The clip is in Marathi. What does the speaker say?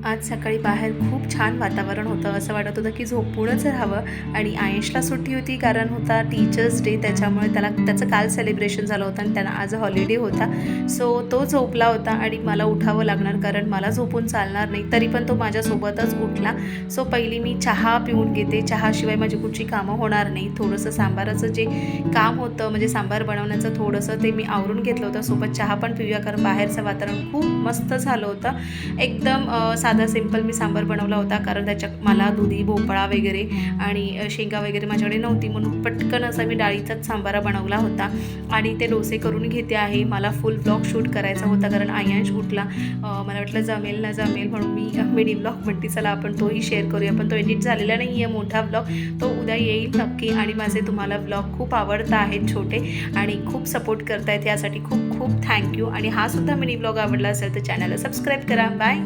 आज सकाळी बाहेर खूप छान वातावरण होतं. असं वाटत होतं की झोपूनच राहावं आणि आयेशला सुट्टी होती कारण होता टीचर्स डे, त्याच्यामुळे त्याचं काल सेलिब्रेशन झालं होतं आणि त्यांना आज हॉलिडे होता. सो तो झोपला होता आणि मला उठावं लागणार कारण मला झोपून चालणार नाही. तरी पण तो माझ्यासोबतच उठला. सो पहिली मी चहा पिऊन घेते. चहाशिवाय माझी कुठची कामं होणार नाही. थोडंसं सांबाराचं जे काम होतं म्हणजे सांबार बनवण्याचं थोडंसं ते मी आवरून घेतलं होतं. सोबत चहा पण पिऊया कारण बाहेरचं वातावरण खूप मस्त झालं होतं. एकदम साधा सिंपल मी सांबार बनवला होता कारण त्याच्यात मला दुधी भोपळा वगैरे आणि शेंगा वगैरे माझ्याकडे नव्हती, म्हणून पटकन असा मी डाळीचाच सांबारा बनवला होता. आणि ते डोसे करून घेते आहे. मला फुल व्लॉग शूट करायचा होता कारण आयांश उठला. मला वाटलं जमेल ना जमेल म्हणून मी मिनी व्लॉग म्हणते चला आपण तोही शेअर करूया. पण तो एडिट झालेला नाही आहे मोठा व्लॉग, तो उद्या येईल नक्की. आणि माझे तुम्हाला व्लॉग खूप आवडत आहेत छोटे आणि खूप सपोर्ट करतायत, यासाठी खूप खूप थँक्यू. आणि हा सुद्धा मिनी व्लॉग आवडला असेल तर चॅनलला सबस्क्राईब करा. बाय.